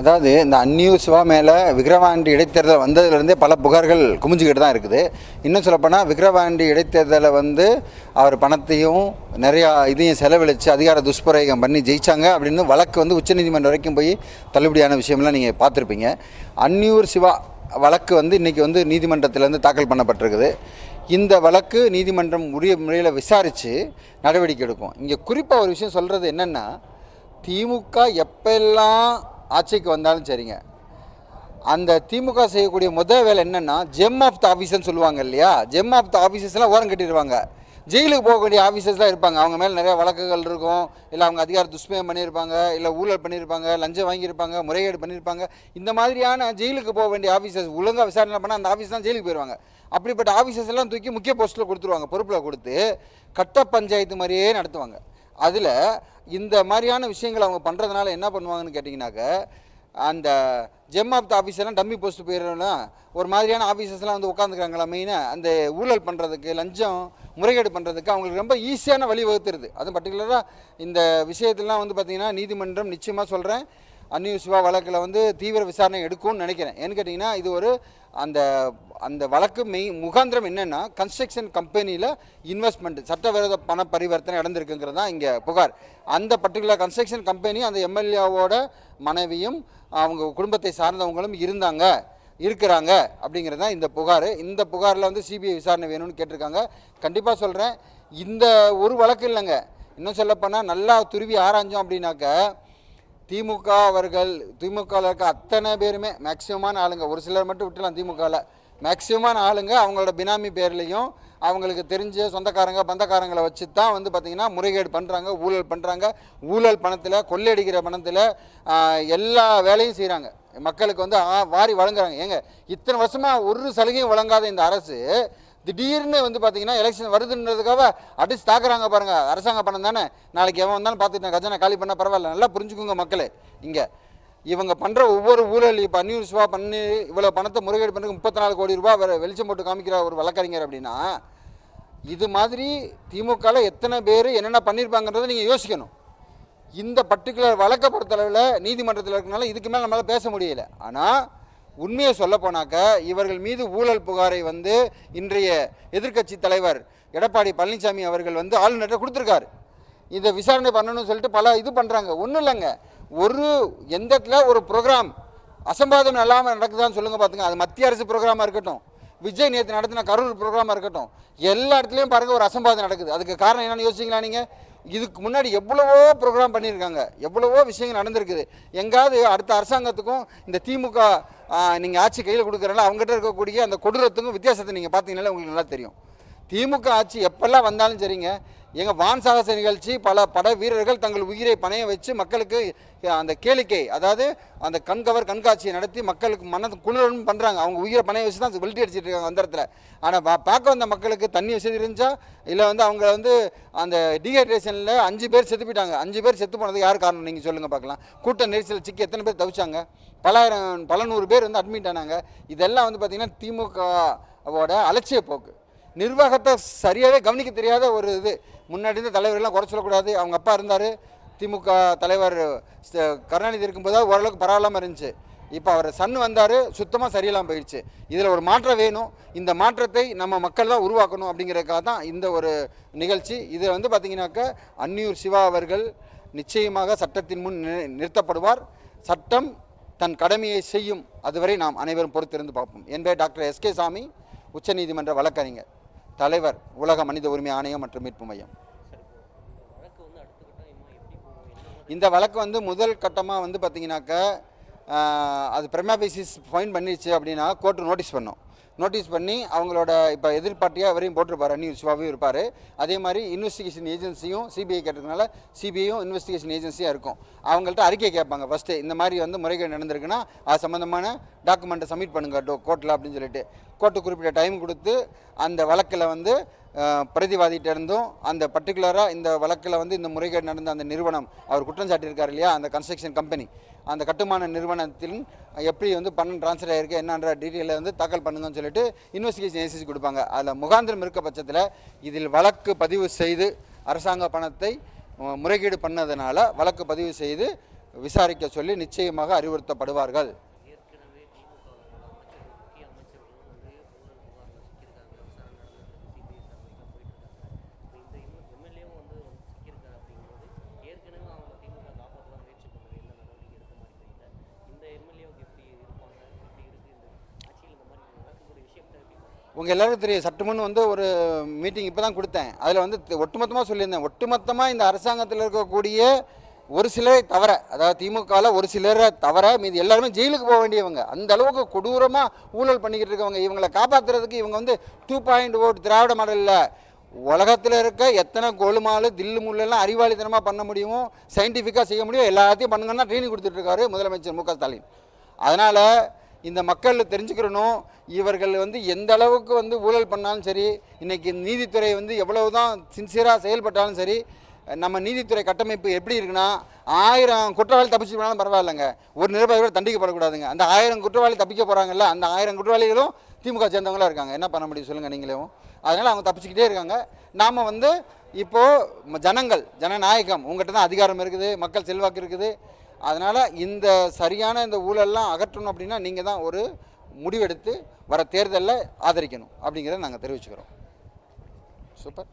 அதாவது இந்த அந்நியூர் சிவா மேலே விக்கிரவாண்டி இடைத்தேர்தல் வந்ததுலேருந்தே பல புகார்கள் குமிஞ்சிக்கிட்டு தான் இருக்குது. இன்னும் சொல்லப்போனால் விக்கிரவாண்டி இடைத்தேர்தலை அவர் பணத்தையும் நிறையா இதையும் செலவழித்து அதிகார துஷ்பிரயோகம் பண்ணி ஜெயித்தாங்க அப்படின்னு வழக்கு உச்சநீதிமன்றம் வரைக்கும் போய் தள்ளுபடியான விஷயம்லாம் நீங்கள் பார்த்துருப்பீங்க. அந்நியூர் சிவா வழக்கு இன்றைக்கி நீதிமன்றத்திலேருந்து தாக்கல் பண்ணப்பட்டிருக்குது. இந்த வழக்கு நீதிமன்றம் உரிய முறையில் விசாரித்து நடவடிக்கை எடுக்கும். இங்கே குறிப்பாக ஒரு விஷயம் சொல்கிறது என்னென்னா, திமுக எப்பெல்லாம் ஆட்சிக்கு வந்தாலும் சரிங்க, அந்த திமுக செய்யக்கூடிய முதல் வேலை என்னென்னா, ஜெம் ஆஃப் த ஆஃபீஸர்னு சொல்லுவாங்க இல்லையா, ஜெம் ஆஃப் த ஆஃபீஸர்ஸ்லாம் ஓரம் கட்டிடுவாங்க. ஜெயிலுக்கு போகக்கூடிய ஆஃபீஸர்ஸ்லாம் இருப்பாங்க, அவங்க மேலே நிறையா வழக்குகள் இருக்கும், இல்லை அவங்க அதிகார துஷ்பிரயோகம் பண்ணியிருப்பாங்க, இல்லை ஊழல் பண்ணியிருப்பாங்க, லஞ்சம் வாங்கியிருப்பாங்க, முறைகேடு பண்ணியிருப்பாங்க. இந்த மாதிரியான ஜெயிலுக்கு போக வேண்டிய ஆஃபீஸர்ஸ் ஒழுங்காக விசாரணை பண்ணால் அந்த ஆஃபீஸ் தான் ஜெயிலுக்கு போயிடுவாங்க. அப்படிப்பட்ட ஆஃபீஸர்ஸ் எல்லாம் தூக்கி முக்கிய போஸ்ட்டில் கொடுத்துருவாங்க, பொறுப்பில் கொடுத்து கட்ட பஞ்சாயத்து மாதிரியே நடத்துவாங்க. அதில் இந்த மாதிரியான விஷயங்கள் அவங்க பண்ணுறதுனால என்ன பண்ணுவாங்கன்னு கேட்டிங்கனாக்க, அந்த ஜெம் ஆஃப் த ஆஃபீஸர்லாம் டம்மி போஸ்ட்டு போயிடணும்னா ஒரு மாதிரியான ஆஃபீஸர்ஸ்லாம் உட்காந்துக்கிறாங்களா, மெயினாக அந்த ஊழல் பண்ணுறதுக்கு, லஞ்சம் முறைகேடு பண்ணுறதுக்கு அவங்களுக்கு ரொம்ப ஈஸியான வழி வகுத்துருது. அதுவும் பர்டிகுலராக இந்த விஷயத்துலாம் பார்த்திங்கன்னா நீதிமன்றம் நிச்சயமாக சொல்கிறேன், அந்நியூர் சிவா வழக்கில் தீவிர விசாரணை எடுக்கும்னு நினைக்கிறேன். ஏன்னு கேட்டிங்கன்னா, இது ஒரு அந்த அந்த வழக்கு முகாந்திரம் என்னென்னா, கன்ஸ்ட்ரக்ஷன் கம்பெனியில் இன்வெஸ்ட்மெண்ட் சட்டவிரோத பண பரிவர்த்தனை நடந்திருக்குங்கிறது தான் இங்கே புகார். அந்த பர்டிகுலர் கன்ஸ்ட்ரக்ஷன் கம்பெனி அந்த எம்எல்ஏவோட மனைவியும் அவங்க குடும்பத்தை சார்ந்தவங்களும் இருக்கிறாங்க அப்படிங்கிறது தான் இந்த புகார். இந்த புகாரில் சிபிஐ விசாரணை வேணும்னு கேட்டிருக்காங்க. கண்டிப்பாக சொல்கிறேன், இந்த ஒரு வழக்கு இல்லைங்க, இன்னும் சொல்லப்போனால் நல்லா துருவி ஆராய்ஞ்சோம் அப்படின்னாக்க, திமுகவில் இருக்க அத்தனை பேருமே மேக்சிமமான ஆளுங்க, ஒரு சிலர் மட்டும் விட்டுலாம், திமுகவில் மேக்சிமமான ஆளுங்க அவங்களோட பினாமி பேர்லேயும் அவங்களுக்கு தெரிஞ்ச சொந்தக்காரங்க பந்தக்காரங்களை வச்சு தான் பார்த்திங்கன்னா முறைகேடு பண்ணுறாங்க, ஊழல் பண்ணுறாங்க. ஊழல் பணத்தில், கொள்ளையடிக்கிற பணத்தில் எல்லா வேலையும் செய்கிறாங்க, மக்களுக்கு வாரி வழங்குறாங்க. ஏங்க, இத்தனை வருஷமாக ஒரு சலுகையும் வழங்காத இந்த அரசு திடீர்னு பார்த்திங்கன்னா எலெக்ஷன் வருதுன்றதுக்காக அடிச்சு தாக்குறாங்க பாருங்கள். அரசாங்க பணம் தானே, நாளைக்கு எவன் வந்தாலும் பார்த்துட்டு கஜானா காலி பண்ணால் பரவாயில்ல. நல்லா புரிஞ்சுக்கோங்க மக்களே, இங்கே இவங்க பண்ணுற ஒவ்வொரு ஊழல், இப்போ அந்நியூர் சிவா பண்ணி இவ்வளோ பணத்தை முறைகேடு பண்ணி 34 கோடி ரூபா வெளிச்சம் போட்டு காமிக்கிற ஒரு வழக்கறிஞர் அப்படின்னா, இது மாதிரி திமுகவில் எத்தனை பேர் என்னென்ன பண்ணியிருப்பாங்கன்றதை நீங்கள் யோசிக்கணும். இந்த பர்டிகுலர் வழக்கை பொறுத்தளவில் நீதிமன்றத்தில் இருக்கனால இதுக்கு மேலே நம்மளால் பேச முடியலை. ஆனால் உண்மையை சொல்ல போனாக்க, இவர்கள் மீது ஊழல் புகாரை இன்றைய எதிர்க்கட்சி தலைவர் எடப்பாடி பழனிசாமி அவர்கள் ஆளுநர்கிட்ட கொடுத்துருக்காரு. இதை விசாரணை பண்ணணும்னு சொல்லிட்டு பல இது பண்ணுறாங்க. ஒன்றும் இல்லைங்க, எந்த இடத்துல ஒரு ப்ரோக்ராம் அசம்பாதம் இல்லாமல் நடக்குதான்னு சொல்லுங்கள் பார்த்துங்க. அது மத்திய அரசு ப்ரோக்ராமாக இருக்கட்டும், விஜய் நேற்று நடத்தின கரூர் ப்ரோக்ராமாக இருக்கட்டும், எல்லா இடத்துலையும் பாருங்கள் ஒரு அசம்பாதம் நடக்குது. அதுக்கு காரணம் என்னென்னு யோசிச்சிங்களா நீங்கள்? இதுக்கு முன்னாடி எவ்வளவோ ப்ரோக்ராம் பண்ணியிருக்காங்க, எவ்வளவோ விஷயங்கள் நடந்திருக்குது. எங்காவது அடுத்த அரசாங்கத்துக்கும் இந்த திமுக நீங்கள் ஆட்சி கையில் கொடுக்குறனால அவங்ககிட்ட இருக்கக்கூடிய அந்த கொடூரத்துக்கும் வித்தியாசத்தை நீங்கள் பார்த்தீங்கன்னாலே உங்களுக்கு நல்லா தெரியும். திமுக ஆட்சி எப்பெல்லாம் வந்தாலும் சரிங்க, எங்கள் வான் சாகச நிகழ்ச்சி பல பட வீரர்கள் தங்கள் உயிரை பணைய வச்சு மக்களுக்கு அந்த கேளிக்கை, அதாவது அந்த கண்காட்சியை நடத்தி மக்களுக்கு மனது குளிரணும் பண்ணுறாங்க. அவங்க உயிரை பணைய வச்சு தான் வெல்ட்டி அடிச்சிட்டு இருக்காங்க அந்த இடத்துல. ஆனால் பார்க்க வந்த மக்களுக்கு தண்ணி வசதி இருந்துச்சா, இல்லை அவங்க அந்த டீஹைட்ரேஷனில் 5 பேர் செத்து போயிட்டாங்க. 5 பேர் செத்து போனது யார் காரணம் நீங்கள் சொல்லுங்கள் பார்க்கலாம். கூட்ட நெரிசல் சிக்கி எத்தனை பேர் தவிச்சாங்க, பல நூறு பேர் அட்மிட் ஆனாங்க. இதெல்லாம் பார்த்திங்கன்னா திமுகவோட அலட்சிய போக்கு, நிர்வாகத்தை சரியாகவே கவனிக்க தெரியாத ஒரு இது. முன்னாடி இருந்த தலைவர்கள்லாம் குறை சொல்லக்கூடாது. அவங்க அப்பா இருந்தார், திமுக தலைவர் கருணாநிதி இருக்கும்போது ஓரளவுக்கு பரவாயில்லாமல் இருந்துச்சு. இப்போ அவர் சன் வந்தார், சுத்தமாக சரியில்லாமல் போயிடுச்சு. இதில் ஒரு மாற்றம் வேணும். இந்த மாற்றத்தை நம்ம மக்கள் தான் உருவாக்கணும் அப்படிங்கிறதுக்காக தான் இந்த ஒரு நிகழ்ச்சி. இதை பார்த்திங்கனாக்க, அந்நியூர் சிவா அவர்கள் நிச்சயமாக சட்டத்தின் முன் நிறுத்தப்படுவார். சட்டம் தன் கடமையை செய்யும். அதுவரை நாம் அனைவரும் பொறுத்திருந்து பார்ப்போம். என் பேர் டாக்டர் எஸ்கே சாமி, உச்சநீதிமன்ற வழக்கறிஞர், தலைவர், உலக மனித உரிமை ஆணையம் மற்றும் மீட்பு மையம். இந்த வழக்கு முதல் கட்டமாக பார்த்திங்கனாக்க, அது பிரைமா ஃபேசிஸ் ஃபைன் பண்ணிடுச்சு அப்படின்னா கோர்ட்டு நோட்டீஸ் பண்ணி அவங்களோட இப்போ எதிர்பார்ட்டியாக அவரையும் போட்டிருப்பார், அந்நியூர் சிவாவையும் இருப்பார். அதே மாதிரி இன்வெஸ்டிகேஷன் ஏஜென்சியும் சிபிஐ கேட்டதுனால சிபிஐயும் இன்வெஸ்டிகேஷன் ஏஜென்சியாக இருக்கும். அவங்கள்ட்ட அறிக்கை கேட்பாங்க ஃபஸ்ட்டு, இந்த மாதிரி முறைகேடு நடந்திருக்குன்னா அது சம்மந்தமான டாக்குமெண்ட்டை சப்மிட் பண்ணுங்கள் கோர்ட்டில் அப்படின்னு சொல்லிட்டு. கோர்ட்டு குறிப்பிட்ட டைம் கொடுத்து அந்த வழக்கில் பிரதிவாதிகிட்ட இருந்தும் அந்த பர்டிகுலராக இந்த வழக்கில் இந்த முறைகேடு நடந்த அந்த நிறுவனம் அவர் குற்றம் சாட்டியிருக்கார் இல்லையா, அந்த கன்ஸ்ட்ரக்ஷன் கம்பெனி, அந்த கட்டுமான நிறுவனத்தில் எப்படி பணம் ட்ரான்ஸ்ஃபர் ஆகிருக்கு என்னன்ற டீட்டெயிலை தாக்கல் பண்ணுங்கன்னு சொல்லிட்டு இன்வெஸ்டிகேஷன் ஏஜென்சி கொடுப்பாங்க. அதில் முகாந்திரம் இருக்க பட்சத்தில் இதில் வழக்கு பதிவு செய்து அரசாங்க பணத்தை முறைகேடு பண்ணதுனால வழக்கு பதிவு செய்து விசாரிக்க சொல்லி நிச்சயமாக அறிவுறுத்தப்படுவார்கள். உங்கள் எல்லாருக்கும் தெரியும், சற்றுமுன் வந்து ஒரு மீட்டிங் இப்போ தான் கொடுத்தேன். அதில் வந்து ஒட்டுமொத்தமாக சொல்லியிருந்தேன். ஒட்டுமொத்தமாக இந்த அரசாங்கத்தில் இருக்கக்கூடிய ஒரு சிலரை தவிர, அதாவது திமுகவில் ஒரு சிலரை தவிர மீது எல்லாருமே ஜெயிலுக்கு போக வேண்டியவங்க. அந்த அளவுக்கு கொடூரமாக ஊழல் பண்ணிக்கிட்டு இருக்கவங்க. இவங்களை காப்பாற்றுறதுக்கு இவங்க வந்து 2.0 திராவிட மாடலில் உலகத்தில் இருக்க எத்தனை கோலுமாலு தில்லு முள்ளெல்லாம் அறிவாளித்தனமாக பண்ண முடியுமோ, சயின்டிஃபிக்காக செய்ய முடியும், எல்லாத்தையும் பண்ணுங்கன்னா ட்ரைனிங் கொடுத்துட்ருக்காரு முதலமைச்சர் மு க ஸ்டாலின். அதனால் இந்த மக்கள் தெரிஞ்சுக்கிறணும், இவர்கள் வந்து எந்த அளவுக்கு வந்து ஊழல் பண்ணாலும் சரி, இன்றைக்கி நீதித்துறை வந்து எவ்வளவு தான் சின்சியராக செயல்பட்டாலும் சரி, நம்ம நீதித்துறை கட்டமைப்பு எப்படி இருக்குன்னா, 1000 குற்றவாளி தப்பிச்சு போனாலும் பரவாயில்லைங்க, ஒரு நிர்வாகியோட தண்டிக்கப்படக்கூடாதுங்க. அந்த 1000 குற்றவாளி தப்பிக்க போகிறாங்கல்ல, அந்த 1000 குற்றவாளிகளும் திமுக சேர்ந்தவங்களாக இருக்காங்க. என்ன பண்ண முடியும் சொல்லுங்கள் நீங்களும்? அதனால் அவங்க தப்பிச்சுக்கிட்டே இருக்காங்க. நாம் வந்து இப்போது ஜனங்கள், ஜனநாயகம், உங்கள்கிட்ட தான் அதிகாரம் இருக்குது, மக்கள் செல்வாக்கு இருக்குது. அதனால் இந்த சரியான இந்த ஊழல்லாம் அகற்றணும் அப்படின்னா நீங்கள் தான் ஒரு முடிவெடுத்து வர தேர்தலில் ஆதரிக்கணும் அப்படிங்கிறத நாங்கள் தெரிவிச்சுக்கிறோம். சூப்பர்.